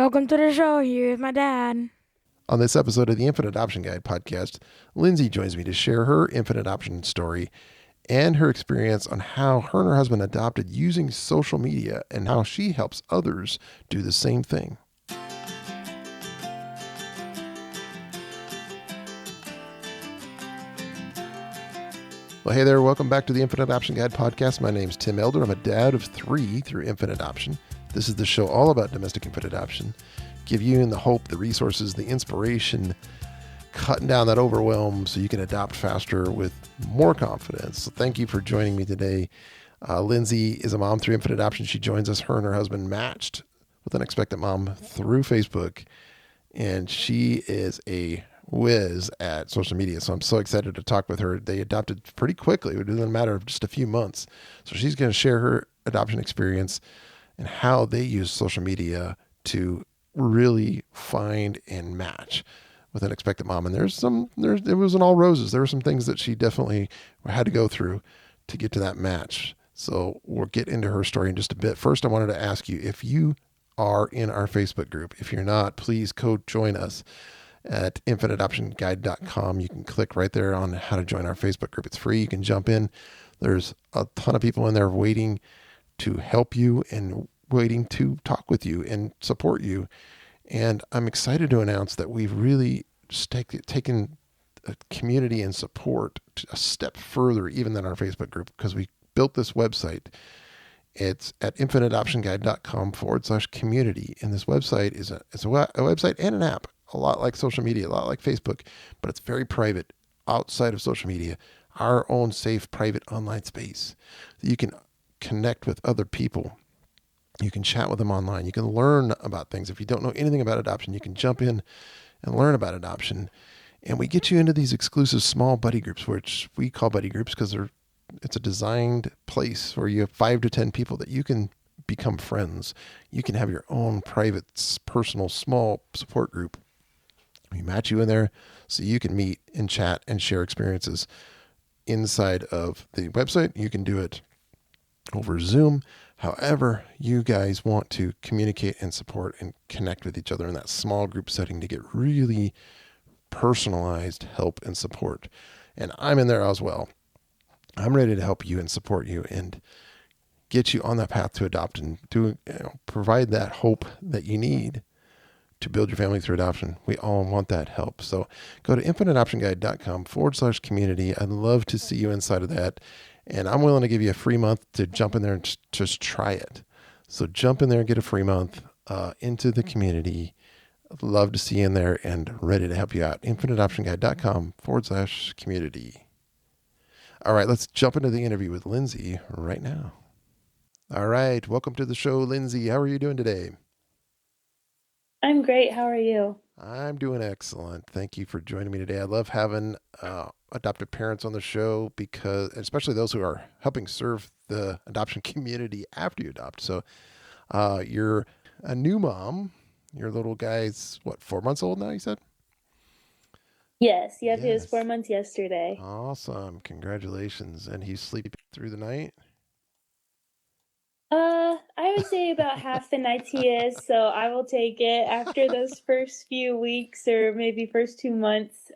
Welcome to the show. Here's my dad. On this episode of the Infant Adoption Guide podcast, Lindsay joins me to share her infant adoption story and her experience on how her and her husband adopted using social media and how she helps others do the same thing. Well, hey there. Welcome back to the Infant Adoption Guide podcast. My name's Tim Elder. I'm a dad of 3 through infant adoption. This is the show all about domestic infant adoption. Give you the hope, the resources, the inspiration, cutting down that overwhelm so you can adopt faster with more confidence. So thank you for joining me today. Lindsay is a mom through infant adoption. She joins us. Her and her husband matched with an expectant mom through Facebook, and she is a whiz at social media. So I'm so excited to talk with her. They adopted pretty quickly within a matter of just a few months. So she's going to share her adoption experience and how they use social media to really find and match with an expectant mom. And it wasn't all roses. There were some things that she definitely had to go through to get to that match. So we'll get into her story in just a bit. First, I wanted to ask you if you are in our Facebook group. If you're not, please go join us at infantadoptionguide.com. You can click right there on how to join our Facebook group. It's free. You can jump in. There's a ton of people in there waiting to help you and waiting to talk with you and support you. And I'm excited to announce that we've really taken community and support a step further even than our Facebook group, because we built this website. It's at infantadoptionguide.com/community. And this website is a website and an app, a lot like social media, a lot like Facebook, but it's very private outside of social media, our own safe, private online space. You can connect with other people. You can chat with them online. You can learn about things. If you don't know anything about adoption, you can jump in and learn about adoption. And we get you into these exclusive small buddy groups, which we call buddy groups because it's a designed place where you have 5 to 10 people that you can become friends. You can have your own private, personal, small support group. We match you in there so you can meet and chat and share experiences inside of the website. You can do it over Zoom, however you guys want to communicate and support and connect with each other in that small group setting to get really personalized help and support. And I'm in there as well. I'm ready to help you and support you and get you on that path to adopt and provide that hope that you need to build your family through adoption. We all want that help. So go to infantadoptionguide.com/community. I'd love to see you inside of that. And I'm willing to give you a free month to jump in there and just try it. So jump in there and get a free month into the community. I'd love to see you in there and ready to help you out. infantadoptionguide.com/community. All right, let's jump into the interview with Lindsay right now. All right, welcome to the show, Lindsay. How are you doing today? I'm great. How are you? I'm doing excellent. Thank you for joining me today. I love having adoptive parents on the show, because especially those who are helping serve the adoption community after you adopt. So you're a new mom. Your little guy's 4 months old now, you said? Yes. He was 4 months yesterday. Awesome. Congratulations. And he's sleeping through the night? I would say about half the nights he is, so I will take it. After those first few weeks or maybe first 2 months,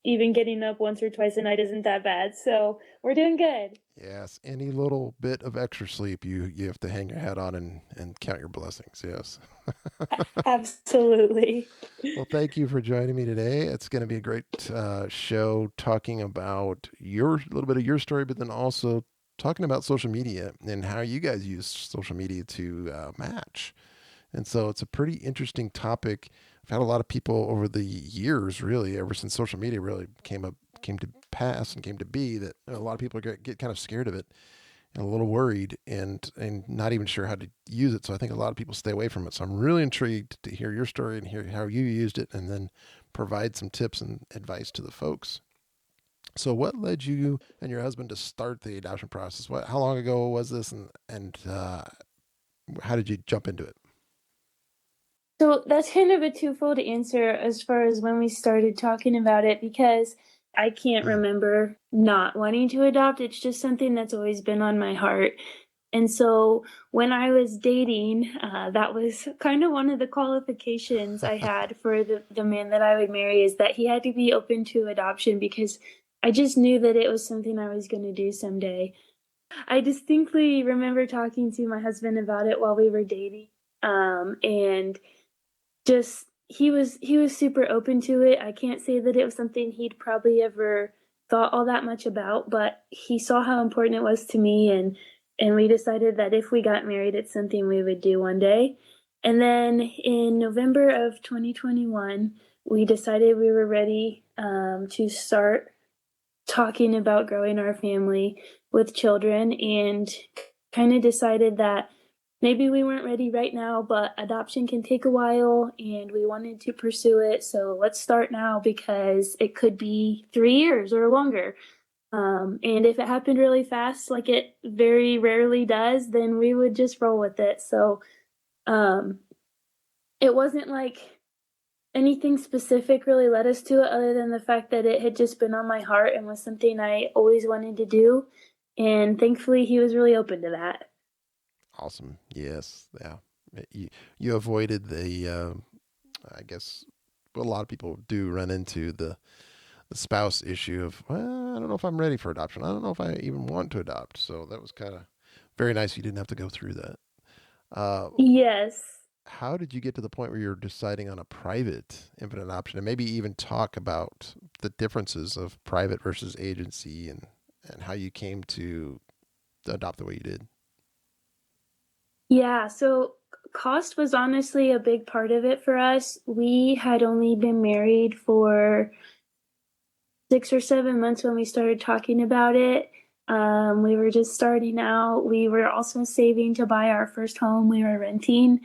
even getting up once or twice a night isn't that bad. So we're doing good. Yes. Any little bit of extra sleep, you have to hang your hat on and count your blessings. Yes. Absolutely. Well, thank you for joining me today. It's going to be a great show talking about a little bit of your story, but then also talking about social media and how you guys use social media to match. And so it's a pretty interesting topic. I've had a lot of people over the years, really, ever since social media really came to pass and came to be, that a lot of people get kind of scared of it and a little worried and not even sure how to use it. So I think a lot of people stay away from it. So I'm really intrigued to hear your story and hear how you used it, and then provide some tips and advice to the folks. So what led you and your husband to start the adoption process? How long ago was this, and how did you jump into it? So that's kind of a twofold answer as far as when we started talking about it, because I can't remember not wanting to adopt. It's just something that's always been on my heart. And so when I was dating, that was kind of one of the qualifications I had for the man that I would marry, is that he had to be open to adoption, because I just knew that it was something I was going to do someday. I distinctly remember talking to my husband about it while we were dating. And just he was super open to it. I can't say that it was something he'd probably ever thought all that much about, but he saw how important it was to me, and we decided that if we got married, it's something we would do one day. And then in November of 2021, we decided we were ready to start talking about growing our family with children, and kind of decided that maybe we weren't ready right now, but adoption can take a while and we wanted to pursue it. So let's start now, because it could be 3 years or longer. And if it happened really fast, like it very rarely does, then we would just roll with it. So um, it wasn't like anything specific really led us to it, other than the fact that it had just been on my heart and was something I always wanted to do. And thankfully, he was really open to that. Awesome. Yes. Yeah. You avoided the, I guess, what a lot of people do run into, the spouse issue of, well, I don't know if I'm ready for adoption. I don't know if I even want to adopt. So that was kind of very nice. You didn't have to go through that. Yes. How did you get to the point where you're deciding on a private infant adoption, and maybe even talk about the differences of private versus agency, and how you came to adopt the way you did? Yeah, so cost was honestly a big part of it for us. We had only been married for 6 or 7 months when we started talking about it. We were just starting out. We were also saving to buy our first home. We were renting.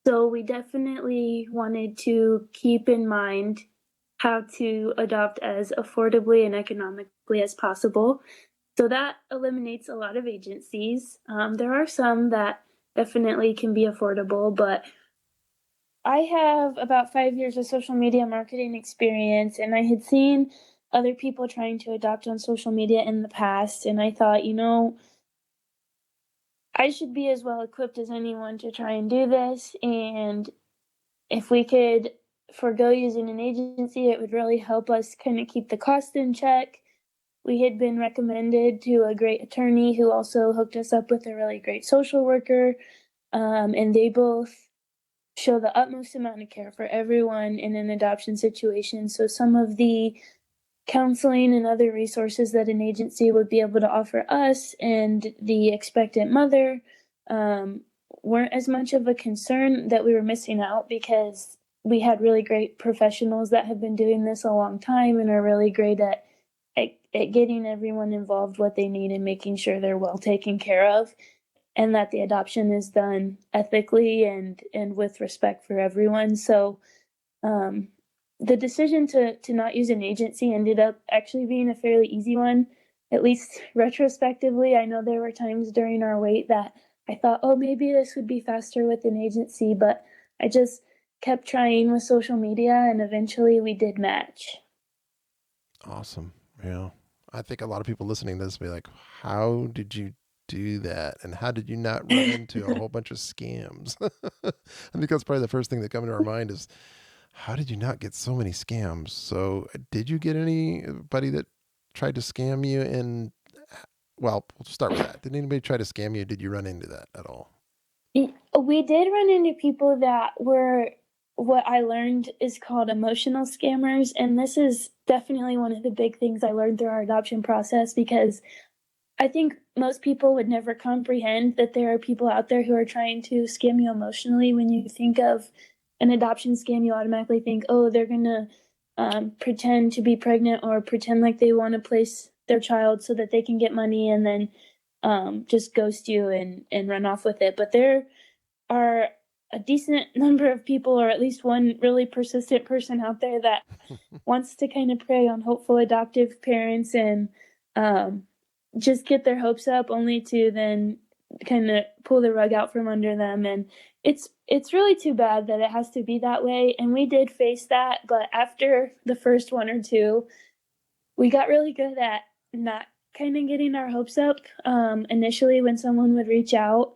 So we definitely wanted to keep in mind how to adopt as affordably and economically as possible. So that eliminates a lot of agencies. There are some that definitely can be affordable, but I have about 5 years of social media marketing experience, and I had seen other people trying to adopt on social media in the past. And I thought, I should be as well equipped as anyone to try and do this. And if we could forego using an agency, it would really help us kind of keep the cost in check. We had been recommended to a great attorney who also hooked us up with a really great social worker. And they both show the utmost amount of care for everyone in an adoption situation. So some of the counseling and other resources that an agency would be able to offer us and the expectant mother weren't as much of a concern that we were missing out, because we had really great professionals that have been doing this a long time and are really great at getting everyone involved what they need and making sure they're well taken care of, and that the adoption is done ethically and with respect for everyone. So the decision to not use an agency ended up actually being a fairly easy one, at least retrospectively. I know there were times during our wait that I thought, oh, maybe this would be faster with an agency, but I just kept trying with social media, and eventually we did match. Awesome. Yeah. I think a lot of people listening to this will be like, how did you do that? And how did you not run into a whole bunch of scams? I think that's probably the first thing that comes to our mind is, how did you not get so many scams? So did you get anybody that tried to scam you? And well, we'll start with that. Did anybody try to scam you? Did you run into that at all? We did run into people that were what I learned is called emotional scammers. And this is definitely one of the big things I learned through our adoption process, because I think most people would never comprehend that there are people out there who are trying to scam you emotionally. When you think of an adoption scam, you automatically think, oh, they're going to pretend to be pregnant or pretend like they want to place their child so that they can get money, and then just ghost you and run off with it. But there are a decent number of people, or at least one really persistent person out there that wants to kind of prey on hopeful adoptive parents and just get their hopes up, only to then kind of pull the rug out from under them. And it's really too bad that it has to be that way. And we did face that, but after the first one or two, we got really good at not kind of getting our hopes up. Initially when someone would reach out,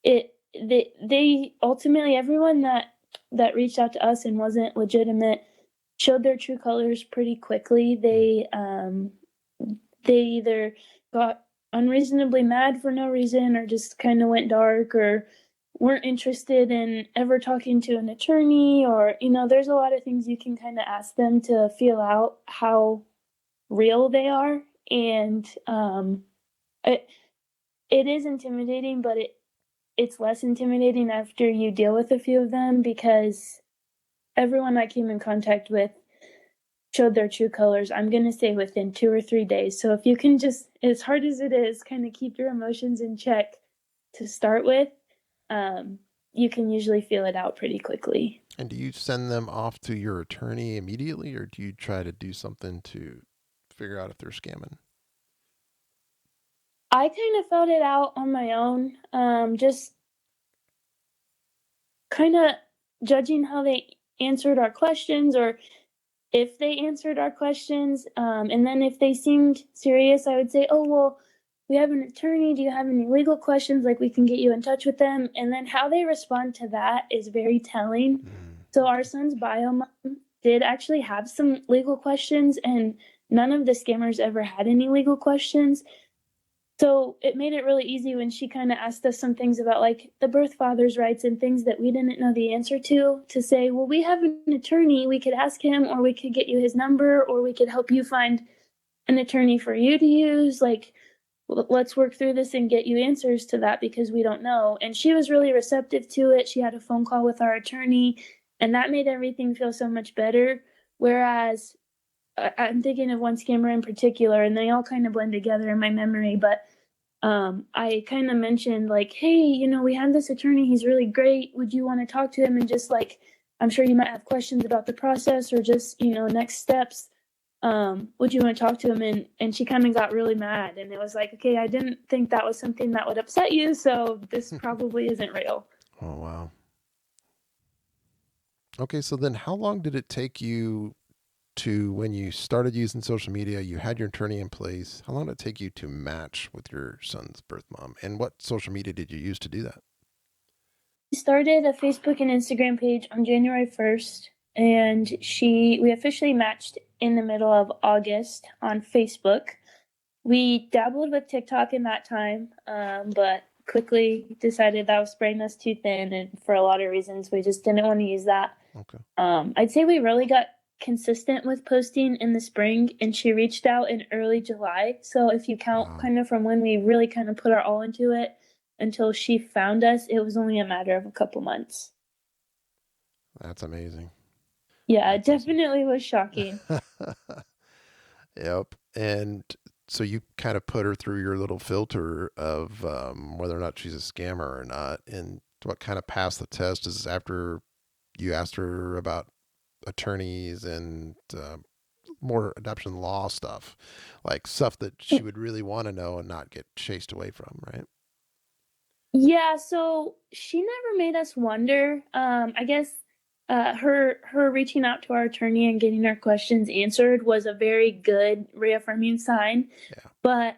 they ultimately, everyone that reached out to us and wasn't legitimate showed their true colors pretty quickly. They either got unreasonably mad for no reason, or just kind of went dark, or weren't interested in ever talking to an attorney, or, there's a lot of things you can kind of ask them to feel out how real they are. And it is intimidating, but it's less intimidating after you deal with a few of them, because everyone I came in contact with showed their true colors, I'm going to say within 2 or 3 days. So if you can just, as hard as it is, kind of keep your emotions in check to start with, you can usually feel it out pretty quickly. And do you send them off to your attorney immediately, or do you try to do something to figure out if they're scamming? I kind of felt it out on my own, just kind of judging how they answered our questions, or if they answered our questions. And then if they seemed serious, I would say, oh, well, we have an attorney. Do you have any legal questions? Like, we can get you in touch with them. And then how they respond to that is very telling. So our son's bio mom did actually have some legal questions, and none of the scammers ever had any legal questions. So it made it really easy when she kind of asked us some things about, like, the birth father's rights and things that we didn't know the answer to say, well, we have an attorney, we could ask him, or we could get you his number, or we could help you find an attorney for you to use. Like, let's work through this and get you answers to that, because we don't know. And she was really receptive to it. She had a phone call with our attorney, and that made everything feel so much better. Whereas I'm thinking of one scammer in particular, and they all kind of blend together in my memory, but I kind of mentioned, like, hey, we have this attorney, he's really great, would you want to talk to him, and just, like, I'm sure you might have questions about the process, or just, next steps, would you want to talk to him? And she kind of got really mad, and it was like, okay, I didn't think that was something that would upset you, so this probably isn't real. Oh, wow. Okay, so then how long did it take you to, when you started using social media, you had your attorney in place, how long did it take you to match with your son's birth mom? And what social media did you use to do that? We started a Facebook and Instagram page on January 1st, and we officially matched in the middle of August on Facebook. We dabbled with TikTok in that time, but quickly decided that was spreading us too thin, and for a lot of reasons, we just didn't want to use that. Okay. I'd say we really got consistent with posting in the spring, and she reached out in early July. So if you count kind of from when we really kind of put our all into it until she found us, it was only a matter of a couple months. That's amazing. Yeah, it definitely was shocking. Yep. And so you kind of put her through your little filter of whether or not she's a scammer or not. And what kind of passed the test is after you asked her about attorneys and more adoption law stuff, like stuff that she would really want to know and not get chased away from, right? Yeah, so she never made us wonder. I guess her reaching out to our attorney and getting our questions answered was a very good reaffirming sign. Yeah. But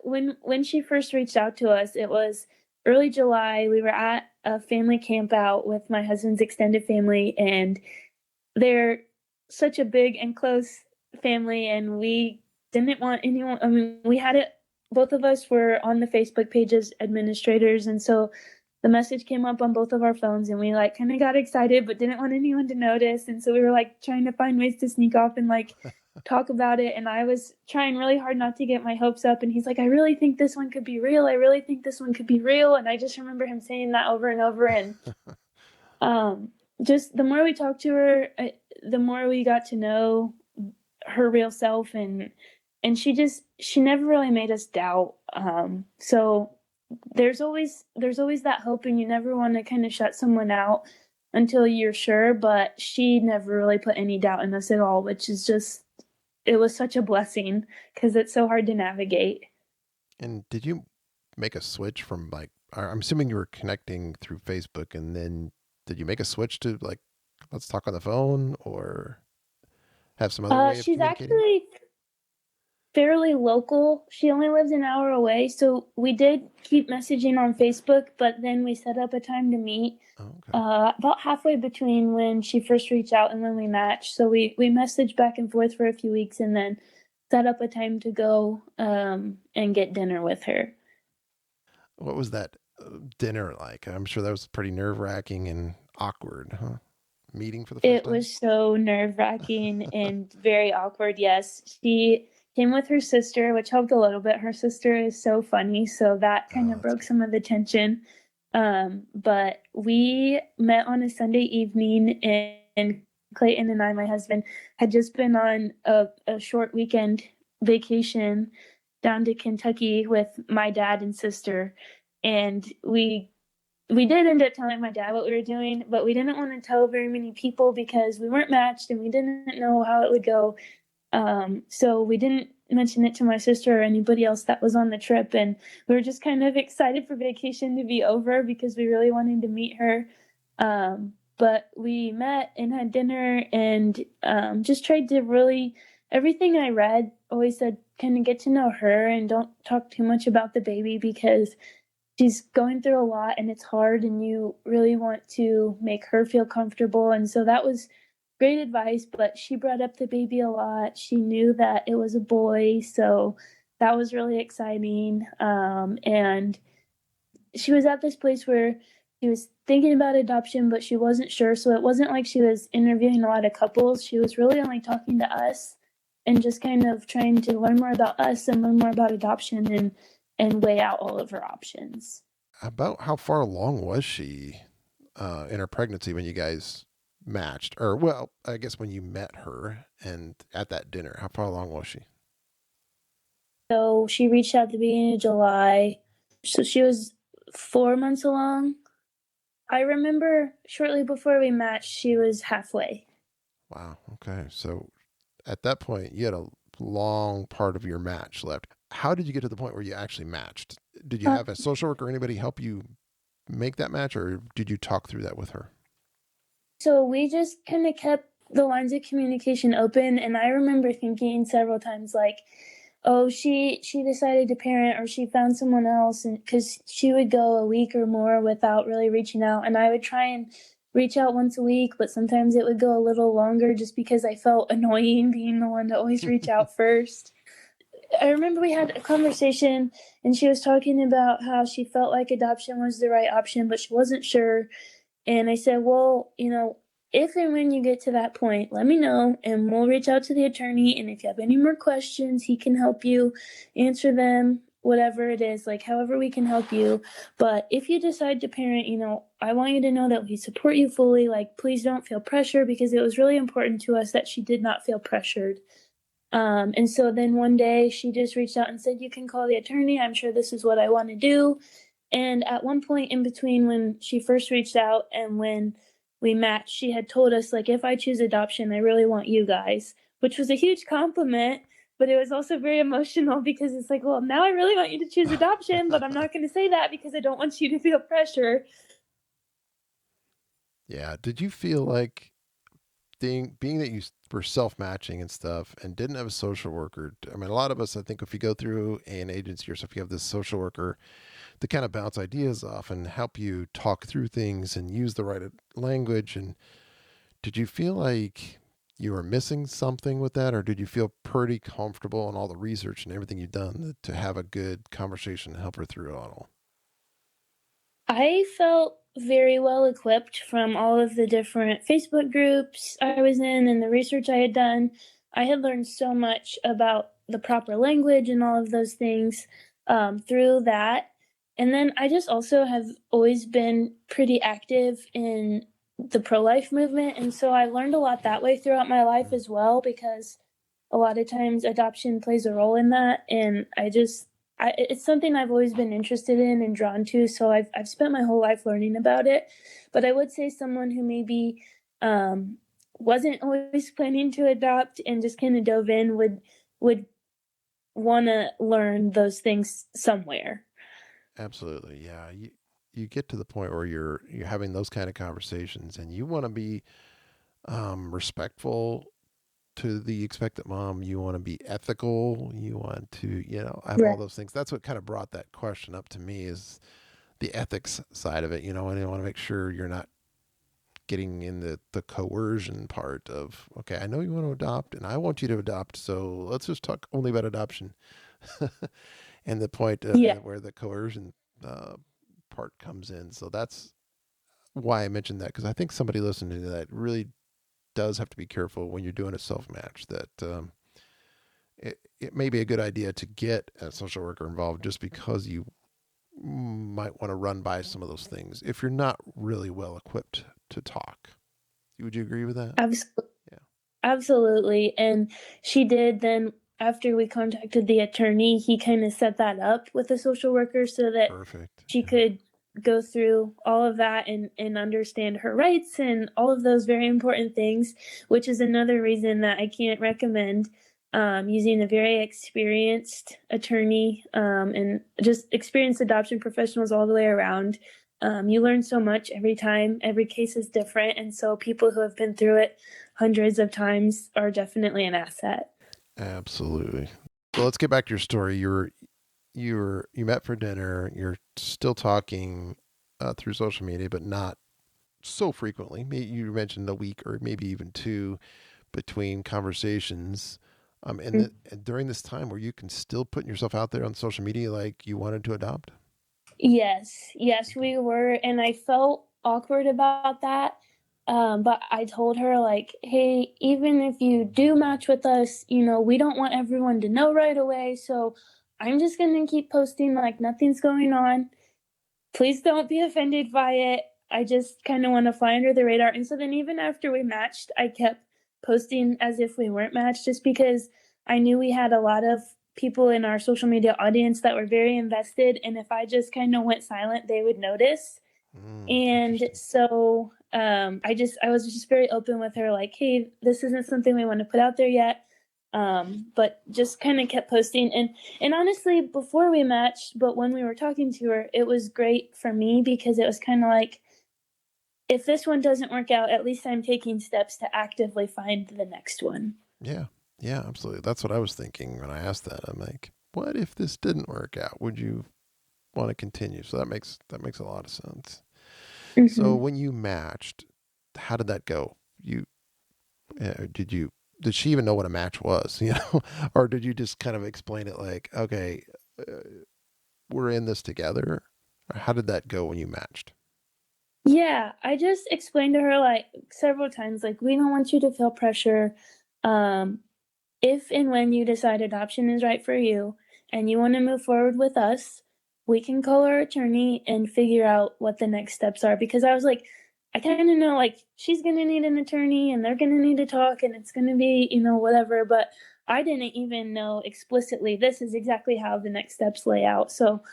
when she first reached out to us, it was early July. We were at a family camp out with my husband's extended family, and they're such a big and close family, and we didn't want anyone. I mean, we had it. Both of us were on the Facebook page as administrators, and so the message came up on both of our phones, and we like kind of got excited, but didn't want anyone to notice. And so we were like trying to find ways to sneak off and like talk about it. And I was trying really hard not to get my hopes up. And he's like, I really think this one could be real. I really think this one could be real. And I just remember him saying that over and over. And just the more we talked to her, the more we got to know her real self. And she never really made us doubt. So there's always that hope, and you never want to kind of shut someone out until you're sure, but she never really put any doubt in us at all, which is just, it was such a blessing because it's so hard to navigate. And did you make a switch from, like, I'm assuming you were connecting through Facebook, and then did you make a switch to, like, let's talk on the phone, or have some other way of She's communicating? fairly local. She only lives an hour away, so we did keep messaging on Facebook, but then we set up a time to meet Okay. about halfway between when she first reached out and when we matched. So we messaged back and forth for a few weeks and then set up a time to go and get dinner with her. What was that dinner like? I'm sure that was pretty nerve-wracking and awkward, huh? Meeting for the first It time? was so nerve-wracking and very awkward, yes. She came with her sister, which helped a little bit. Her sister is so funny, so that kind Oh, of that's broke good. some of the tension. But we met on a Sunday evening, and Clayton and I, my husband, had just been on a short weekend vacation down to Kentucky with my dad and sister. And we did end up telling my dad what we were doing, but we didn't want to tell very many people because we weren't matched and we didn't know how it would go. So we didn't mention it to my sister or anybody else that was on the trip. And we were just kind of excited for vacation to be over because we really wanted to meet her. But we met and had dinner and just tried to really, everything I read always said kind of get to know her and don't talk too much about the baby because she's going through a lot and it's hard and you really want to make her feel comfortable. And so that was great advice, but she brought up the baby a lot. She knew that it was a boy, so that was really exciting. And she was at this place where she was thinking about adoption, but she wasn't sure. So it wasn't like she was interviewing a lot of couples. She was really only talking to us and just kind of trying to learn more about us and learn more about adoption and weigh out all of her options. About how far along was she in her pregnancy when you guys matched? Or, well, I guess when you met her and at that dinner, how far along was she? So she reached out at the beginning of July. So she was 4 months along. I remember shortly before we matched, she was halfway. Wow. Okay. So at that point, you had a long part of your match left. How did you get to the point where you actually matched? Did you Uh, have a social worker or anybody help you make that match, or did you talk through that with her? so we just kind of kept the lines of communication open. And I remember thinking several times, like, oh, she decided to parent or she found someone else. And because she would go a week or more without really reaching out. And I would try and reach out once a week, but sometimes it would go a little longer just because I felt annoying being the one to always reach out first. I remember we had a conversation and she was talking about how she felt like adoption was the right option, but she wasn't sure. And I said, well, if and when you get to that point, let me know and we'll reach out to the attorney. And if you have any more questions, he can help you answer them, whatever it is, like however we can help you. But if you decide to parent, I want you to know that we support you fully. Like, please don't feel pressure because it was really important to us that she did not feel pressured. And so then one day she just reached out and said, you can call the attorney. I'm sure this is what I want to do. And at one point in between when she first reached out and when we matched, she had told us, like, if I choose adoption, I really want you guys, which was a huge compliment. But it was also very emotional because it's like, well, now I really want you to choose adoption, but I'm not going to say that because I don't want you to feel pressure. Yeah. Did you feel like being that you were self-matching and stuff and didn't have a social worker? I mean, a lot of us, I think, if you go through an agency or stuff, you have this social worker to kind of bounce ideas off and help you talk through things and use the right language. And did you feel like you were missing something with that, or did you feel pretty comfortable in all the research and everything you've done to have a good conversation and help her through it all? I felt very well equipped from all of the different Facebook groups I was in and the research I had done. I had learned so much about the proper language and all of those things through that. And then I just also have always been pretty active in the pro life movement. And so I learned a lot that way throughout my life as well, because a lot of times adoption plays a role in that. And it's something I've always been interested in and drawn to. So I've spent my whole life learning about it. But I would say someone who maybe um, wasn't always planning to adopt and just kind of dove in would want to learn those things somewhere. Absolutely. Yeah. You get to the point where you're having those kind of conversations and you want to be respectful to the expectant mom, you want to be ethical, you want to, have all Right. those things. That's what kind of brought that question up to me, is the ethics side of it, and you want to make sure you're not getting in the coercion part of, okay, I know you want to adopt and I want you to adopt, so let's just talk only about adoption. And the point Yeah. where the coercion part comes in. So that's why I mentioned that, because I think somebody listening to that really does have to be careful when you're doing a self match, that it may be a good idea to get a social worker involved, just because you might want to run by some of those things if you're not really well equipped to talk. Would you agree with that? Absolutely. Yeah. Absolutely. And she did then, after we contacted the attorney, he kind of set that up with the social worker so that Perfect. she could go through all of that and understand her rights and all of those very important things, which is another reason that I can't recommend using a very experienced attorney and just experienced adoption professionals all the way around. You learn so much every time. Every case is different. And so people who have been through it hundreds of times are definitely an asset. Absolutely. So let's get back to your story. You met for dinner. You're still talking through social media, but not so frequently. You mentioned a week or maybe even two between conversations. And during this time, where you can still put yourself out there on social media like you wanted to adopt? Yes, we were. And I felt awkward about that. But I told her, like, hey, even if you do match with us, we don't want everyone to know right away. So I'm just going to keep posting like nothing's going on. Please don't be offended by it. I just kind of want to fly under the radar. And so then even after we matched, I kept posting as if we weren't matched, just because I knew we had a lot of people in our social media audience that were very invested. And if I just kind of went silent, they would notice. And so I was just very open with her, like, hey, this isn't something we want to put out there yet. But just kind of kept posting. And honestly, before we matched, but when we were talking to her, it was great for me, because it was kind of like, if this one doesn't work out, at least I'm taking steps to actively find the next one. Yeah. Yeah, absolutely. That's what I was thinking when I asked that. I'm like, what if this didn't work out? Would you want to continue? So that makes a lot of sense. Mm-hmm. So when you matched, how did that go? Did she even know what a match was, or did you just kind of explain it like, okay, we're in this together? Or how did that go when you matched? Yeah, I just explained to her like several times, like, we don't want you to feel pressure. If and when you decide adoption is right for you and you want to move forward with us, we can call our attorney and figure out what the next steps are. Because I was like, I kind of know, like, she's going to need an attorney and they're going to need to talk and it's going to be, whatever. But I didn't even know explicitly this is exactly how the next steps lay out. So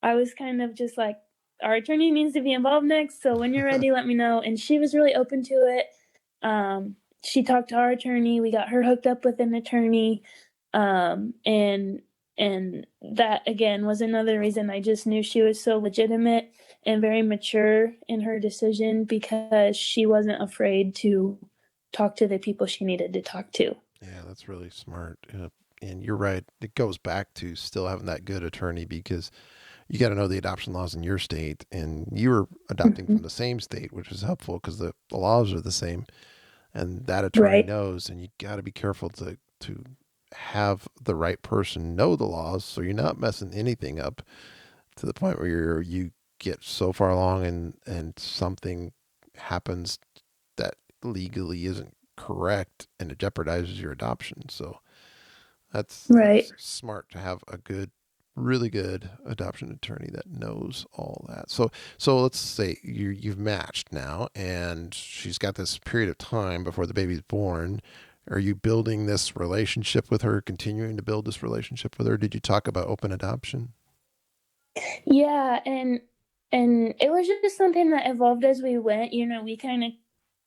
I was kind of just like, our attorney needs to be involved next. So when you're ready, let me know. And she was really open to it. She talked to our attorney. We got her hooked up with an attorney. And that again was another reason I just knew she was so legitimate and very mature in her decision, because she wasn't afraid to talk to the people she needed to talk to. Yeah, that's really smart. And you're right. It goes back to still having that good attorney, because you got to know the adoption laws in your state, and you were adopting from the same state, which was helpful because the laws are the same, and that attorney knows. And you got to be careful to have the right person know the laws, so you're not messing anything up to the point where you get so far along and something happens that legally isn't correct and it jeopardizes your adoption. So that's smart to have a really good adoption attorney that knows all that. So let's say you've matched now, and she's got this period of time before the baby's born. Are you building this relationship with her, continuing to build this relationship with her? Did you talk about open adoption? Yeah, and it was just something that evolved as we went. We kind of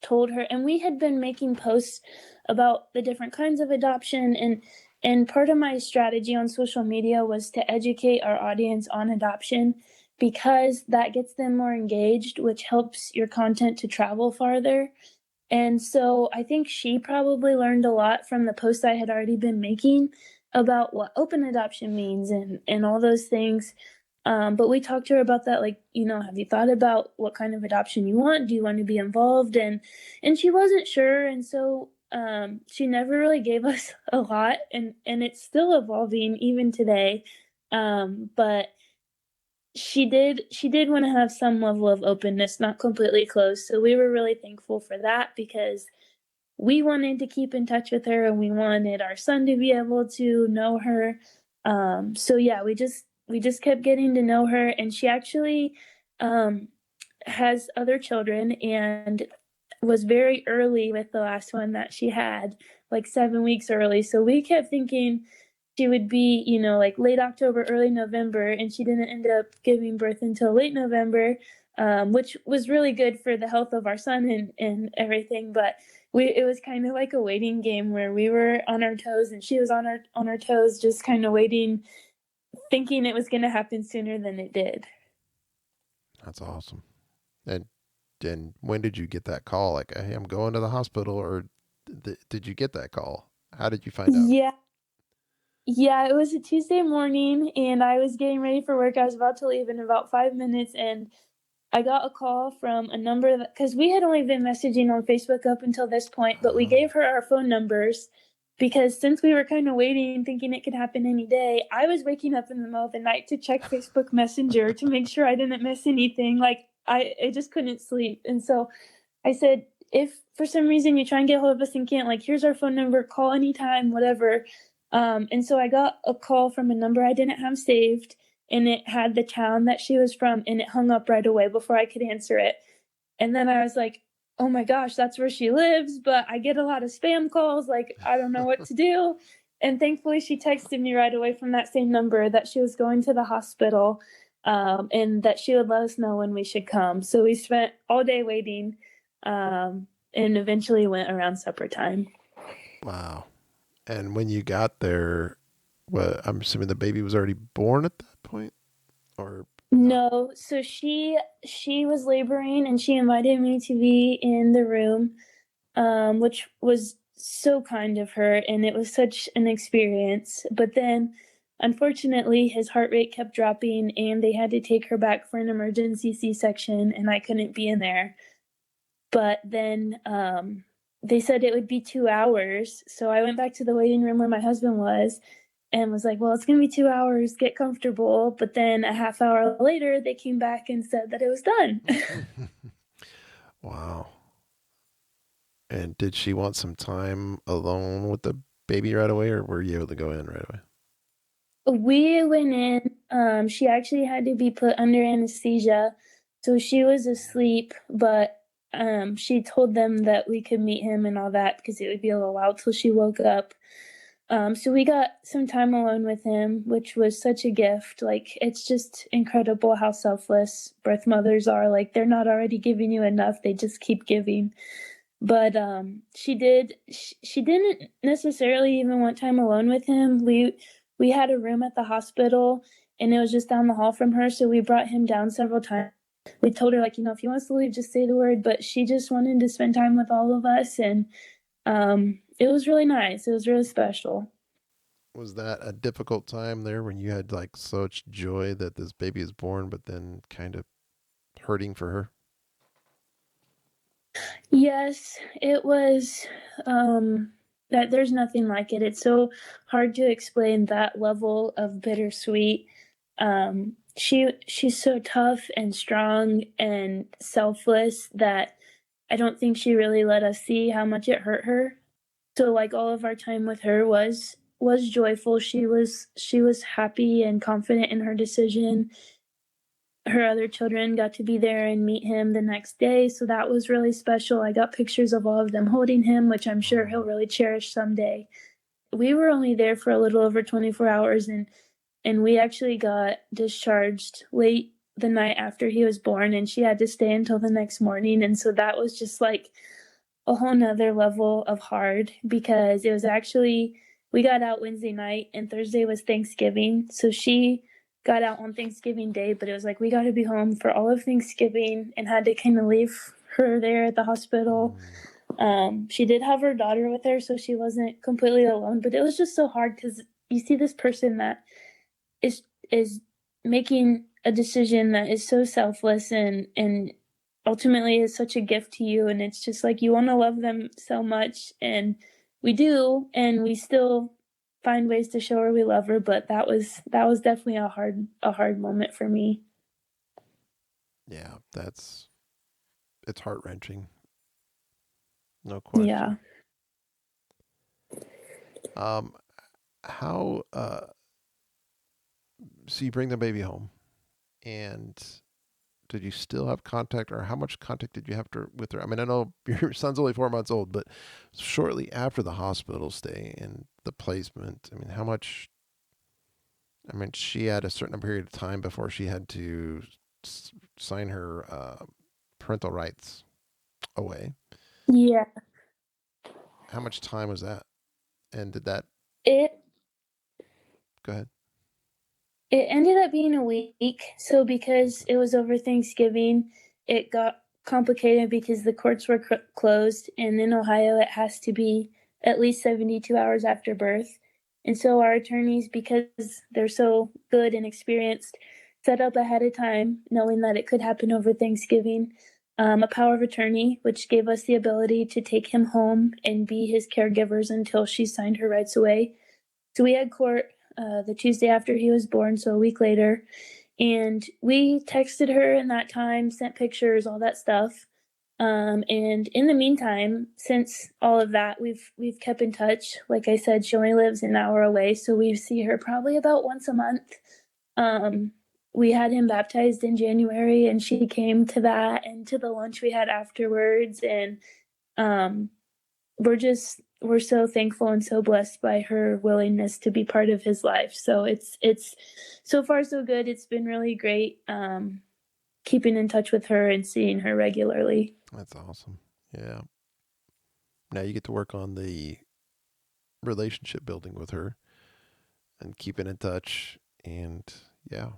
told her, and we had been making posts about the different kinds of adoption, and part of my strategy on social media was to educate our audience on adoption, because that gets them more engaged, which helps your content to travel farther. And so I think she probably learned a lot from the posts I had already been making about what open adoption means and all those things. But we talked to her about that, like, have you thought about what kind of adoption you want? Do you want to be involved? And she wasn't sure, and so she never really gave us a lot, and it's still evolving even today. But she did want to have some level of openness, not completely closed. So we were really thankful for that because we wanted to keep in touch with her and we wanted our son to be able to know her. So yeah, we just kept getting to know her, and she actually has other children and was very early with the last one that she had, like 7 weeks early. So we kept thinking she would be, like late October, early November, and she didn't end up giving birth until late November, which was really good for the health of our son and everything. But it was kind of like a waiting game where we were on our toes and she was on her toes, just kind of waiting, thinking it was going to happen sooner than it did. That's awesome. And when did you get that call? Like, hey, I'm going to the hospital, or did you get that call? How did you find out? Yeah, it was a Tuesday morning, and I was getting ready for work. I was about to leave in about 5 minutes, and I got a call from a number because we had only been messaging on Facebook up until this point, but we gave her our phone numbers because since we were kind of waiting, thinking it could happen any day, I was waking up in the middle of the night to check Facebook Messenger to make sure I didn't miss anything. Like, I just couldn't sleep. And so I said, if for some reason you try and get hold of us and can't, like, here's our phone number, call anytime, whatever. And so I got a call from a number I didn't have saved, and it had the town that she was from, and it hung up right away before I could answer it. And then I was like, oh my gosh, that's where she lives, but I get a lot of spam calls, like, I don't know what to do. And thankfully she texted me right away from that same number that she was going to the hospital, and that she would let us know when we should come. So we spent all day waiting, and eventually went around supper time. Wow. And when you got there, I'm assuming the baby was already born at that point, or no? So she was laboring, and she invited me to be in the room, which was so kind of her, and it was such an experience. But then, unfortunately, his heart rate kept dropping, and they had to take her back for an emergency C-section, and I couldn't be in there. But then they said it would be 2 hours, so I went back to the waiting room where my husband was and was like, well, it's going to be 2 hours, get comfortable. But then a half hour later, they came back and said that it was done. Wow. And did she want some time alone with the baby right away, or were you able to go in right away? We went in. She actually had to be put under anesthesia, so she was asleep, but she told them that we could meet him and all that because it would be a little while till she woke up. So we got some time alone with him, which was such a gift. Like, it's just incredible how selfless birth mothers are. Like, they're not already giving you enough, they just keep giving. But she didn't necessarily even want time alone with him. We had a room at the hospital, and it was just down the hall from her, so we brought him down several times. We told her, like, if he wants to leave, just say the word. But she just wanted to spend time with all of us, and it was really nice. It was really special. Was that a difficult time there when you had like such joy that this baby is born, but then kind of hurting for her? Yes, it was. That there's nothing like it. It's so hard to explain that level of bittersweet. She's so tough and strong and selfless that I don't think she really let us see how much it hurt her. So, like, all of our time with her was joyful. She was happy and confident in her decision. Her other children got to be there and meet him the next day, so that was really special. I got pictures of all of them holding him, which I'm sure he'll really cherish someday. We were only there for a little over 24 hours, and we actually got discharged late the night after he was born, and she had to stay until the next morning. And so that was just like a whole nother level of hard, because it was actually, we got out Wednesday night and Thursday was Thanksgiving. So she got out on Thanksgiving Day, but it was like we got to be home for all of Thanksgiving and had to kind of leave her there at the hospital. She did have her daughter with her, so she wasn't completely alone, but it was just so hard because you see this person that is making a decision that is so selfless and ultimately is such a gift to you, and it's just like you want to love them so much, and we do, and we still find ways to show her we love her, but that was definitely a hard moment for me. Yeah, it's heart-wrenching. No question. Yeah. How so you bring the baby home, and did you still have contact, or how much contact did you have with her? I mean, I know your son's only 4 months old, but shortly after the hospital stay and the placement, I mean, how much? I mean, she had a certain period of time before she had to sign her parental rights away. Yeah. How much time was that? And did that? It Go ahead. It ended up being a week. So because it was over Thanksgiving, it got complicated because the courts were closed, and in Ohio it has to be at least 72 hours after birth. And so our attorneys, because they're so good and experienced, set up ahead of time, knowing that it could happen over Thanksgiving, a power of attorney, which gave us the ability to take him home and be his caregivers until she signed her rights away. So we had court the Tuesday after he was born, so a week later, and we texted her in that time, sent pictures, all that stuff. And in the meantime, since all of that, we've kept in touch. Like I said, she only lives an hour away, so we see her probably about once a month. We had him baptized in January, and she came to that and to the lunch we had afterwards. And we're so thankful and so blessed by her willingness to be part of his life. So it's so far so good. It's been really great keeping in touch with her and seeing her regularly. That's awesome. Yeah. Now you get to work on the relationship building with her and keeping in touch, and yeah,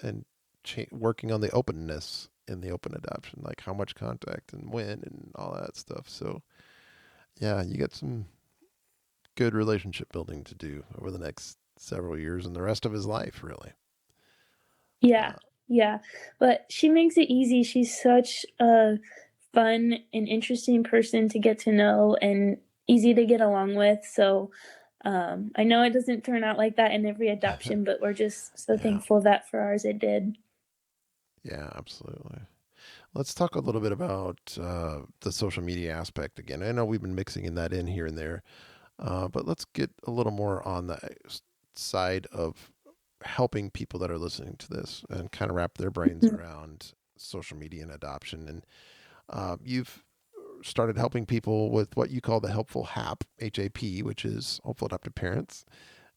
and working on the openness in the open adoption, like how much contact and when and all that stuff. So yeah, you got some good relationship building to do over the next several years and the rest of his life, really. Yeah. But she makes it easy. She's such a fun and interesting person to get to know and easy to get along with. So I know it doesn't turn out like that in every adoption, but we're just so thankful that for ours it did. Yeah, absolutely. Let's talk a little bit about the social media aspect again. I know we've been mixing in that in here and there, but let's get a little more on the side of helping people that are listening to this and kind of wrap their brains around social media and adoption. And you've started helping people with what you call the Helpful HAP, HAP, which is Hopeful Adoptive Parents.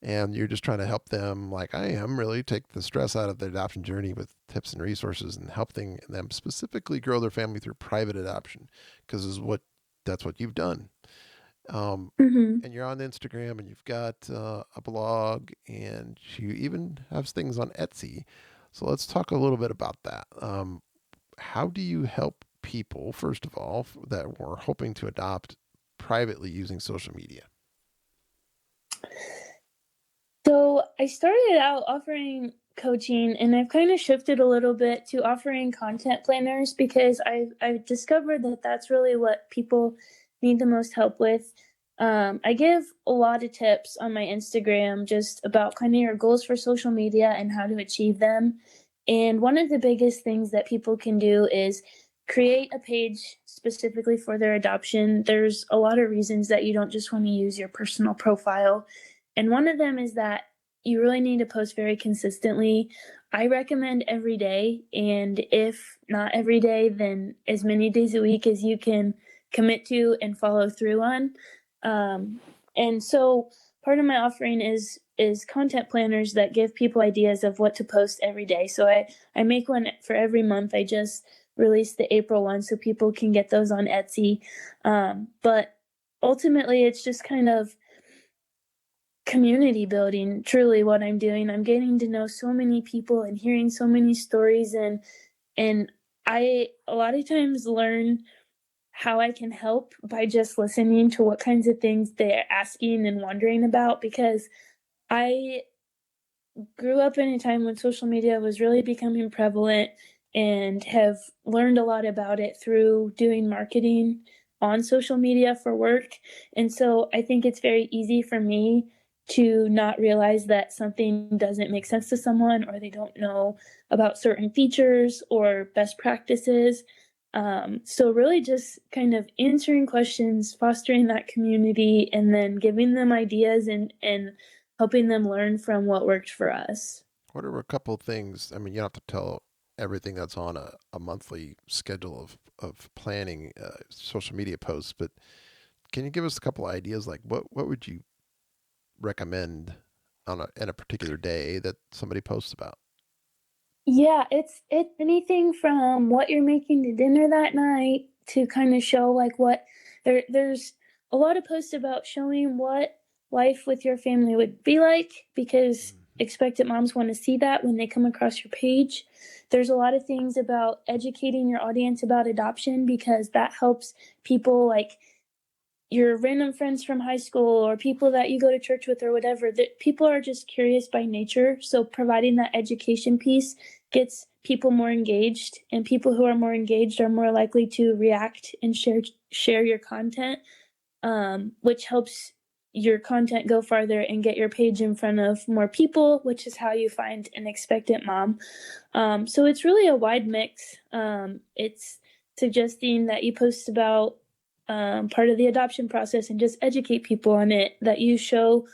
And you're just trying to help them, like I am, really take the stress out of the adoption journey with tips and resources and helping them specifically grow their family through private adoption, because that's what you've done. And you're on Instagram, and you've got a blog, and you even have things on Etsy. So let's talk a little bit about that. How do you help people, first of all, that were hoping to adopt privately using social media? So I started out offering coaching, and I've kind of shifted a little bit to offering content planners because I've discovered that that's really what people need the most help with. I give a lot of tips on my Instagram just about kind of your goals for social media and how to achieve them. And one of the biggest things that people can do is create a page specifically for their adoption. There's a lot of reasons that you don't just want to use your personal profile. And one of them is that you really need to post very consistently. I recommend every day. And if not every day, then as many days a week as you can commit to and follow through on. And so part of my offering is content planners that give people ideas of what to post every day. So I make one for every month. I just released the April one so people can get those on Etsy. But ultimately, it's just kind of community building, truly what I'm doing. I'm getting to know so many people and hearing so many stories, and I a lot of times learn how I can help by just listening to what kinds of things they're asking and wondering about, because I grew up in a time when social media was really becoming prevalent and have learned a lot about it through doing marketing on social media for work. And so I think it's very easy for me to not realize that something doesn't make sense to someone, or they don't know about certain features or best practices. So really just kind of answering questions, fostering that community, and then giving them ideas and helping them learn from what worked for us. What are a couple of things? I mean, you don't have to tell everything that's on a monthly schedule of planning social media posts, but can you give us a couple of ideas? Like what would you recommend in a particular day that somebody posts about? Yeah, it's anything from what you're making to dinner that night to kind of show like what there's a lot of posts about showing what life with your family would be like, because expectant moms want to see that when they come across your page. There's a lot of things about educating your audience about adoption, because that helps people like your random friends from high school or people that you go to church with or whatever, that people are just curious by nature. So providing that education piece gets people more engaged, and people who are more engaged are more likely to react and share your content, which helps your content go farther and get your page in front of more people, which is how you find an expectant mom. So it's really a wide mix. It's suggesting that you post about part of the adoption process and just educate people on it, that you show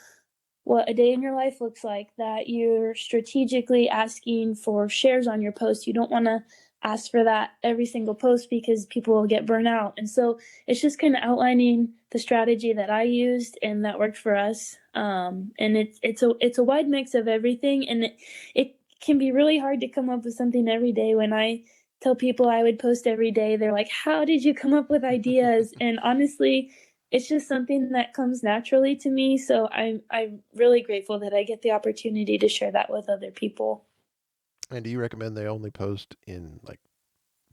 what a day in your life looks like, that you're strategically asking for shares on your post. You don't want to ask for that every single post because people will get burnt out. And so it's just kind of outlining the strategy that I used and that worked for us. And it's a wide mix of everything. And it can be really hard to come up with something every day. When I tell people I would post every day, they're like, how did you come up with ideas? And honestly, it's just something that comes naturally to me. So I'm really grateful that I get the opportunity to share that with other people. And do you recommend they only post in like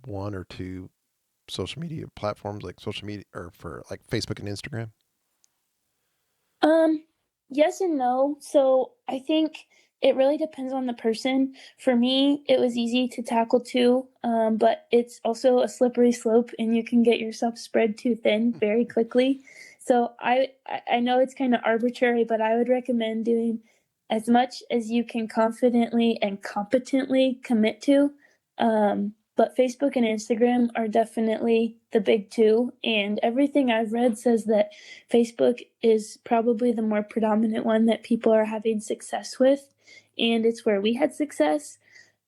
one or two social media platforms, like social media or for like Facebook and Instagram? Yes and no. So I think it really depends on the person. For me, it was easy to tackle too, but it's also a slippery slope, and you can get yourself spread too thin very quickly. So I know it's kind of arbitrary, but I would recommend doing as much as you can confidently and competently commit to. But Facebook and Instagram are definitely the big two, and everything I've read says that Facebook is probably the more predominant one that people are having success with, and it's where we had success.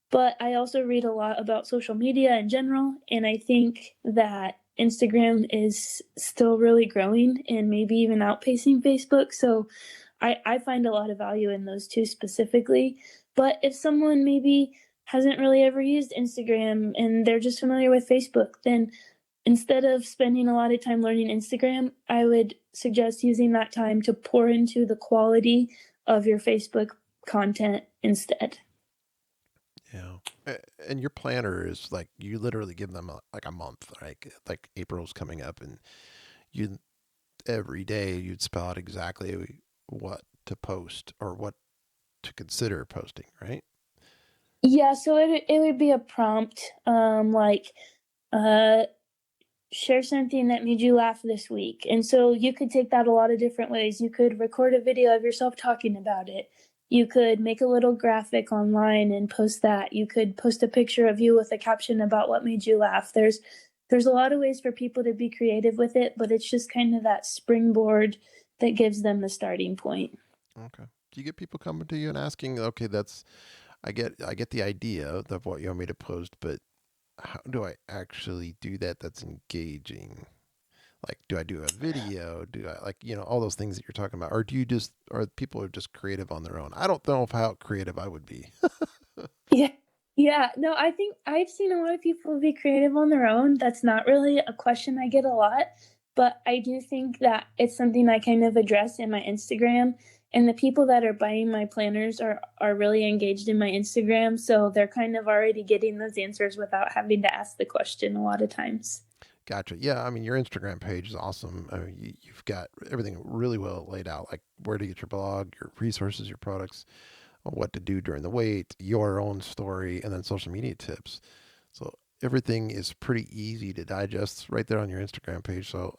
But I also read a lot about social media in general, and I think that Instagram is still really growing and maybe even outpacing Facebook. So I find a lot of value in those two specifically. But if someone maybe hasn't really ever used Instagram and they're just familiar with Facebook, then instead of spending a lot of time learning Instagram, I would suggest using that time to pour into the quality of your Facebook content instead. Yeah. And your planner is like, you literally give them like a month, right? Like April's coming up, and you every day you'd spell out exactly what to post or what to consider posting, right? Yeah, so it would be a prompt, like share something that made you laugh this week. And so you could take that a lot of different ways. You could record a video of yourself talking about it. You could make a little graphic online and post that. You could post a picture of you with a caption about what made you laugh. There's a lot of ways for people to be creative with it, but it's just kind of that springboard that gives them the starting point. Okay. Do you get people coming to you and asking, okay, I get the idea of what you want me to post, but how do I actually do that that's engaging? Like, do I do a video? Do I all those things that you're talking about? Or or people are just creative on their own? I don't know how creative I would be. Yeah. Yeah. No, I think I've seen a lot of people be creative on their own. That's not really a question I get a lot, but I do think that it's something I kind of address in my Instagram. And the people that are buying my planners are really engaged in my Instagram. So they're kind of already getting those answers without having to ask the question a lot of times. Gotcha. Yeah, I mean, your Instagram page is awesome. I mean, you've got everything really well laid out, like where to get your blog, your resources, your products, what to do during the wait, your own story, and then social media tips. So everything is pretty easy to digest right there on your Instagram page. So,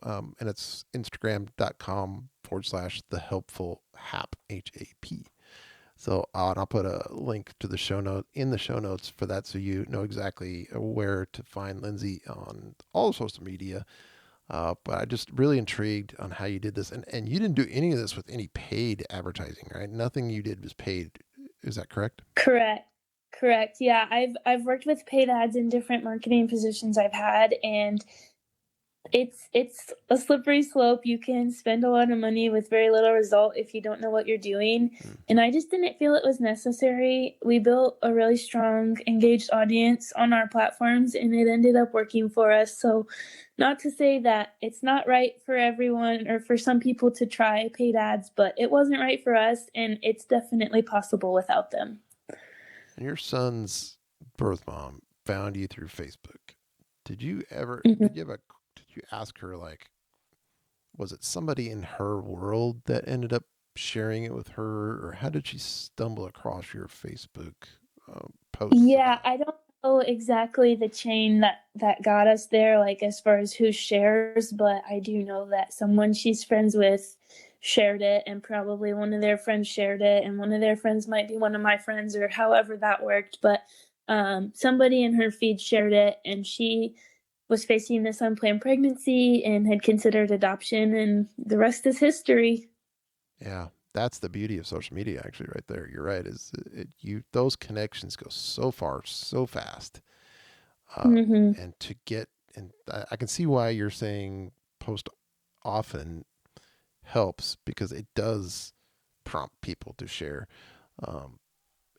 and it's instagram.com/the helpful hap, HAP. So and I'll put a link to the show note in the show notes for that, so you know exactly where to find Lindsay on all social media. But I just really intrigued on how you did this, and you didn't do any of this with any paid advertising, right? Nothing you did was paid. Is that correct? Correct. Yeah, I've worked with paid ads in different marketing positions I've had, and it's a slippery slope. You can spend a lot of money with very little result if you don't know what you're doing. And I just didn't feel it was necessary. We built a really strong, engaged audience on our platforms, and it ended up working for us. So not to say that it's not right for everyone or for some people to try paid ads, but it wasn't right for us, and it's definitely possible without them. And your son's birth mom found you through Facebook. Did you ever did you ask her, like, was it somebody in her world that ended up sharing it with her, or how did she stumble across your Facebook posts? Yeah, I don't know exactly the chain that got us there, like as far as who shares, but I do know that someone she's friends with shared it, and probably one of their friends shared it, and one of their friends might be one of my friends, or however that worked. But somebody in her feed shared it, and she was facing this unplanned pregnancy and had considered adoption, and the rest is history. Yeah, that's the beauty of social media, actually, right there. You're right. Those connections go so far, so fast, and to get and I can see why you're saying post often helps, because it does prompt people to share.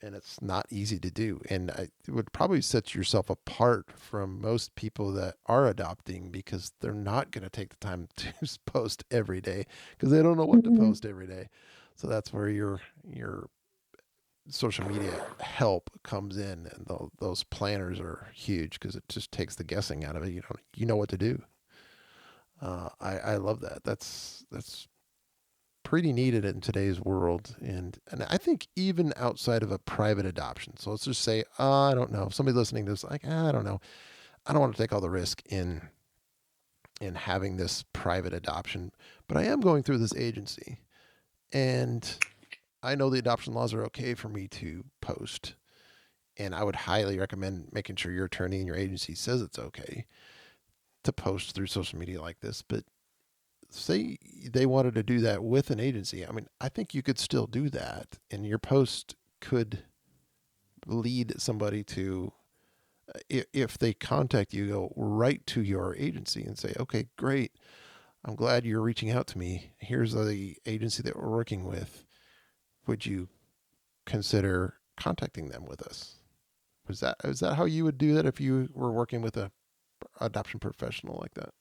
And it's not easy to do. And it would probably set yourself apart from most people that are adopting, because they're not going to take the time to post every day, because they don't know what to post every day. So that's where your social media help comes in, and those planners are huge, because it just takes the guessing out of it. You know what to do. I love that. That's pretty needed in today's world, and I think even outside of a private adoption. So let's just say, I don't know, somebody listening to this, like, I don't know, I don't want to take all the risk in having this private adoption, but I am going through this agency, and I know the adoption laws are okay for me to post, and I would highly recommend making sure your attorney and your agency says it's okay to post through social media like this. But say they wanted to do that with an agency, I mean, I think you could still do that, and your post could lead somebody to, if they contact you, go right to your agency and say, okay, great, I'm glad you're reaching out to me. Here's the agency that we're working with. Would you consider contacting them with us? Is that how you would do that if you were working with a adoption professional like that?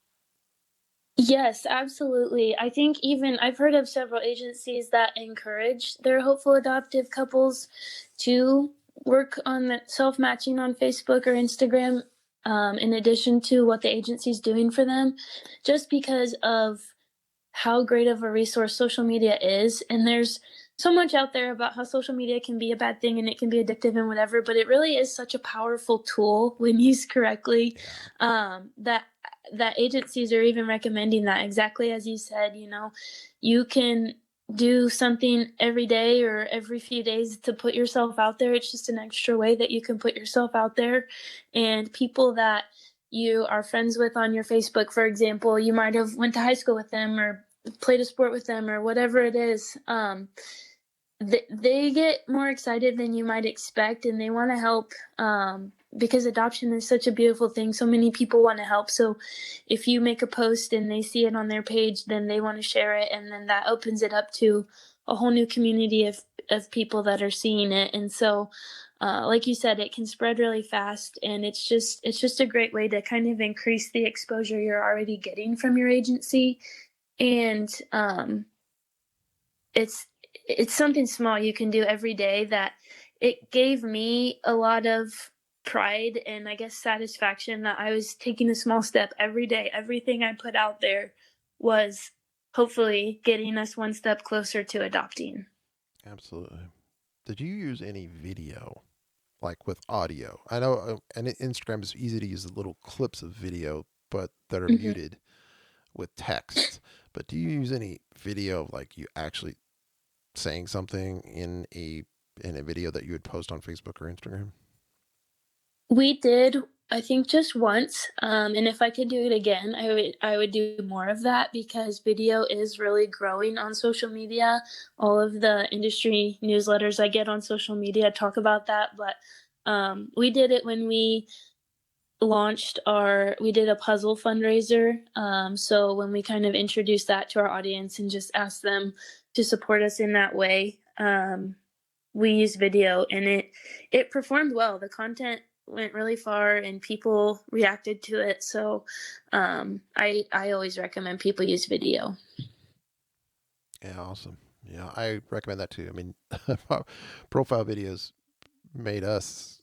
Yes, absolutely. I think even I've heard of several agencies that encourage their hopeful adoptive couples to work on the self-matching on Facebook or Instagram, in addition to what the agency's doing for them, just because of how great of a resource social media is. And there's so much out there about how social media can be a bad thing and it can be addictive and whatever, but it really is such a powerful tool when used correctly, that agencies are even recommending that, exactly as you said. You can do something every day or every few days to put yourself out there. It's just an extra way that you can put yourself out there, and people that you are friends with on your Facebook, for example, you might have went to high school with them or played a sport with them or whatever it is. They get more excited than you might expect, and they want to help, because adoption is such a beautiful thing. So many people want to help. So if you make a post and they see it on their page, then they want to share it, and then that opens it up to a whole new community of people that are seeing it. And so like you said, it can spread really fast, and it's just a great way to kind of increase the exposure you're already getting from your agency. And it's something small you can do every day that it gave me a lot of pride and I guess satisfaction that I was taking a small step every day. Everything I put out there was hopefully getting us one step closer to adopting. Absolutely. Did you use any video, like with audio? I know, and Instagram is easy to use the little clips of video, but that are muted with text. But do you use any video, like you actually saying something in a video that you would post on Facebook or Instagram? We did, I think, just once. And if I could do it again, I would do more of that because video is really growing on social media. All of the industry newsletters I get on social media talk about that. But we did it when we we did a puzzle fundraiser. So when we kind of introduced that to our audience and just asked them to support us in that way, we used video, and it performed well. The content went really far and people reacted to it. So I always recommend people use video. Yeah, awesome. Yeah, I recommend that too. I mean, profile videos made us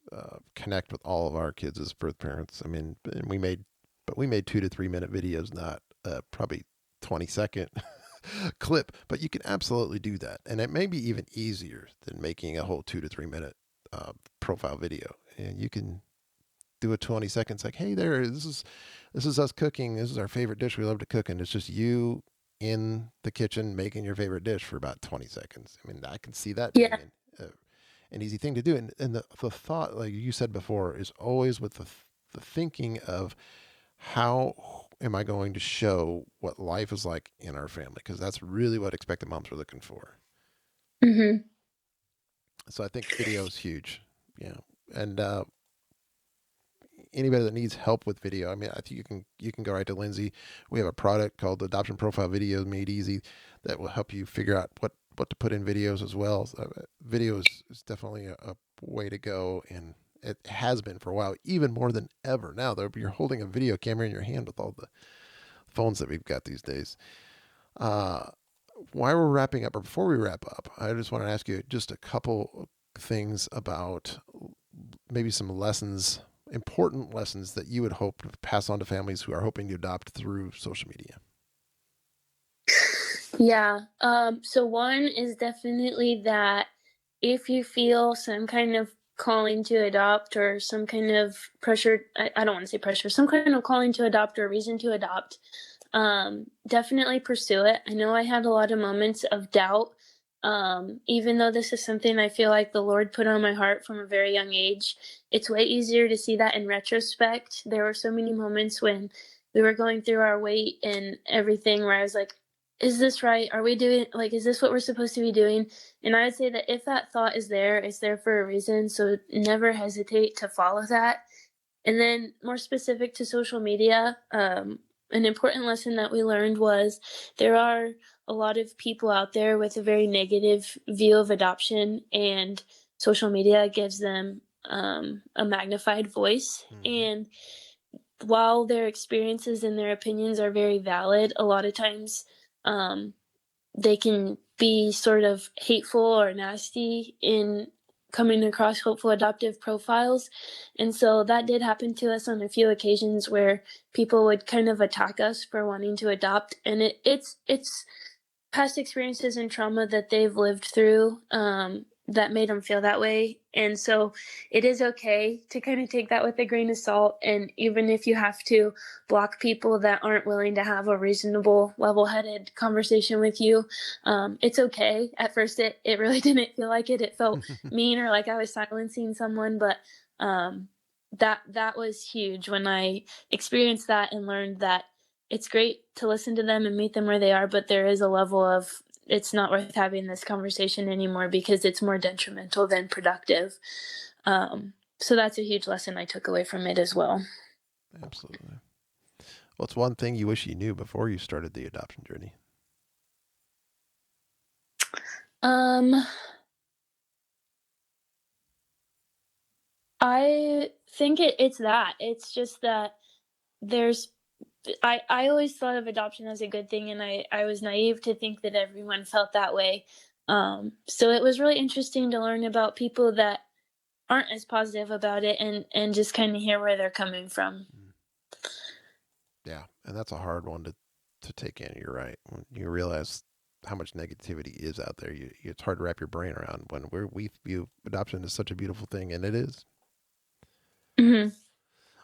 connect with all of our kids as birth parents. I mean, and we made 2 to 3 minute videos, not probably 20-second clip, but you can absolutely do that. And it may be even easier than making a whole 2 to 3 minute profile video. And you can do a 20 seconds like, hey there, this is us cooking. This is our favorite dish we love to cook. And it's just you in the kitchen making your favorite dish for about 20 seconds. I mean, I can see that being an easy thing to do. And the thought, like you said before, is always with the thinking of how am I going to show what life is like in our family? Because that's really what expectant moms are looking for. Mm-hmm. So I think video is huge. Yeah. And anybody that needs help with video, I mean, I think you can go right to Lindsay. We have a product called Adoption Profile Videos Made Easy that will help you figure out what to put in videos as well. So video is definitely a way to go, and it has been for a while, even more than ever now. Though you're holding a video camera in your hand with all the phones that we've got these days. While we're wrapping up, or before we wrap up, I just want to ask you just a couple things about maybe some lessons, important lessons that you would hope to pass on to families who are hoping to adopt through social media. Yeah. So one is definitely that if you feel some kind of calling to adopt or some kind of pressure, I don't want to say pressure, some kind of calling to adopt or reason to adopt, definitely pursue it. I know I had a lot of moments of doubt, even though this is something I feel like the Lord put on my heart from a very young age. It's way easier to see that in retrospect. There were so many moments when we were going through our weight and everything where I was like, is this right? Are we doing, like, is this what we're supposed to be doing? And I would say that if that thought is there, it's there for a reason. So never hesitate to follow that. And then more specific to social media, an important lesson that we learned was there are a lot of people out there with a very negative view of adoption, and social media gives them a magnified voice. And while their experiences and their opinions are very valid, a lot of times they can be sort of hateful or nasty in coming across hopeful adoptive profiles. And so that did happen to us on a few occasions where people would kind of attack us for wanting to adopt. And it's past experiences and trauma that they've lived through that made them feel that way. And so it is okay to kind of take that with a grain of salt. And even if you have to block people that aren't willing to have a reasonable, level-headed conversation with you, it's okay. At first, it really didn't feel like it. It felt mean or like I was silencing someone. But that was huge when I experienced that and learned that it's great to listen to them and meet them where they are, but there is a level of it's not worth having this conversation anymore because it's more detrimental than productive. So that's a huge lesson I took away from it as well. Absolutely. What's one thing you wish you knew before you started the adoption journey? I think it's that. It's just that I always thought of adoption as a good thing, and I was naive to think that everyone felt that way. So it was really interesting to learn about people that aren't as positive about it, and just kind of hear where they're coming from. Yeah, and that's a hard one to take in. You're right. When you realize how much negativity is out there, it's hard to wrap your brain around when we view adoption as such a beautiful thing, and it is. Mm-hmm.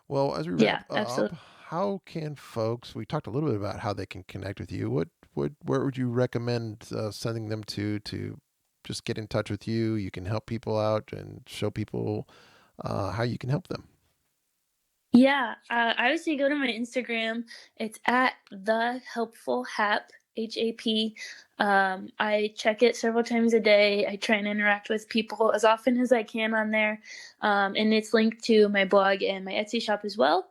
Well, as we Yeah, wrap up, absolutely. how can folks? We talked a little bit about how they can connect with you. Where would you recommend sending them to just get in touch with you? You can help people out and show people how you can help them. Yeah, I would say go to my Instagram. It's at the helpful hap, HAP. I check it several times a day. I try and interact with people as often as I can on there, and it's linked to my blog and my Etsy shop as well.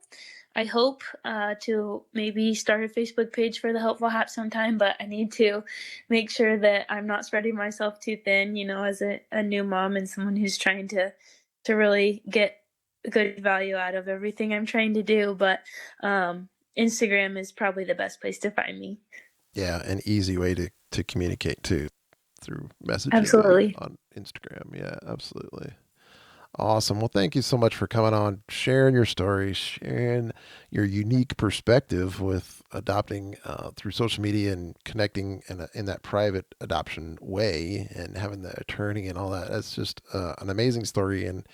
I hope to maybe start a Facebook page for the helpful hap sometime, but I need to make sure that I'm not spreading myself too thin. As a new mom and someone who's trying to really get good value out of everything I'm trying to do, but Instagram is probably the best place to find me. Yeah, an easy way to communicate too, through messaging Absolutely. on Instagram. Yeah, absolutely. Awesome. Well, thank you so much for coming on, sharing your story, sharing your unique perspective with adopting through social media and connecting in that private adoption way and having the attorney and all that. That's just an amazing story. And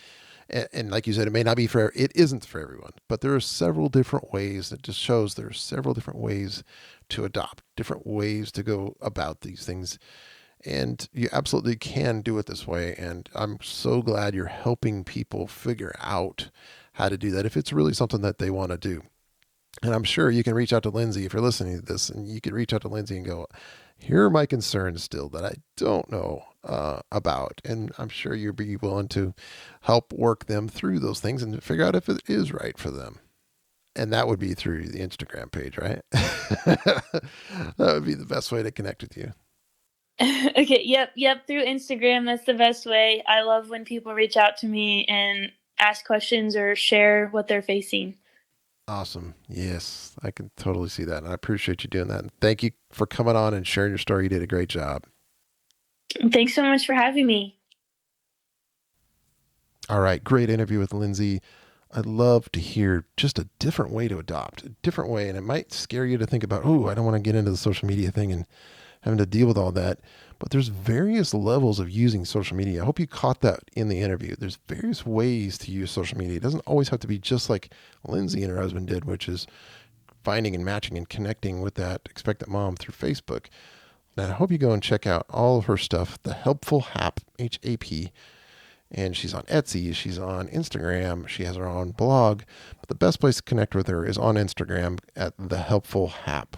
like you said, it isn't for everyone, but there are several different ways. That just shows there are several different ways to adopt, different ways to go about these things. And you absolutely can do it this way. And I'm so glad you're helping people figure out how to do that if it's really something that they want to do. And I'm sure you can reach out to Lindsay if you're listening to this, and you can reach out to Lindsay and go, here are my concerns still that I don't know about. And I'm sure you'll be willing to help work them through those things and figure out if it is right for them. And that would be through the Instagram page, right? That would be the best way to connect with you. Okay. Yep. Through Instagram, that's the best way. I love when people reach out to me and ask questions or share what they're facing. Awesome. Yes, I can totally see that. And I appreciate you doing that. And thank you for coming on and sharing your story. You did a great job. Thanks so much for having me. All right. Great interview with Lindsay. I'd love to hear just a different way to adopt, a different way. And it might scare you to think about, oh, I don't want to get into the social media thing and having to deal with all that. But there's various levels of using social media. I hope you caught that in the interview. There's various ways to use social media. It doesn't always have to be just like Lindsay and her husband did, which is finding and matching and connecting with that expectant mom through Facebook. And I hope you go and check out all of her stuff, The Helpful Hap, HAP. And she's on Etsy, she's on Instagram, she has her own blog. But the best place to connect with her is on Instagram at The Helpful Hap.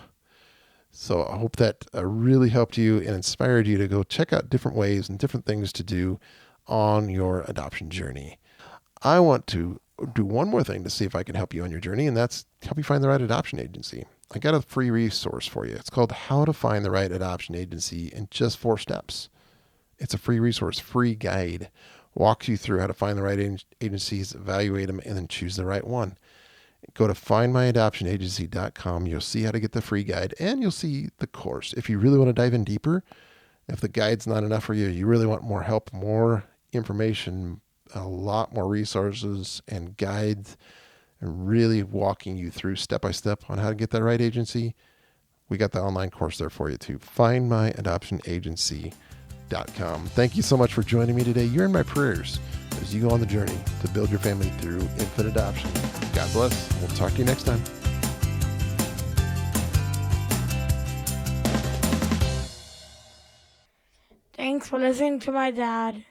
So I hope that really helped you and inspired you to go check out different ways and different things to do on your adoption journey. I want to do one more thing to see if I can help you on your journey, and that's help you find the right adoption agency. I got a free resource for you. It's called How to Find the Right Adoption Agency in Just 4 Steps. It's a free resource, free guide. Walks you through how to find the right agencies, evaluate them, and then choose the right one. Go to findmyadoptionagency.com. You'll see how to get the free guide, and you'll see the course. If you really want to dive in deeper, if the guide's not enough for you, you really want more help, more information, a lot more resources and guides, and really walking you through step by step on how to get that right agency, we got the online course there for you too. Findmyadoptionagency.com. Thank you so much for joining me today. You're in my prayers as you go on the journey to build your family through infant adoption. God bless. We'll talk to you next time. Thanks for listening to my dad.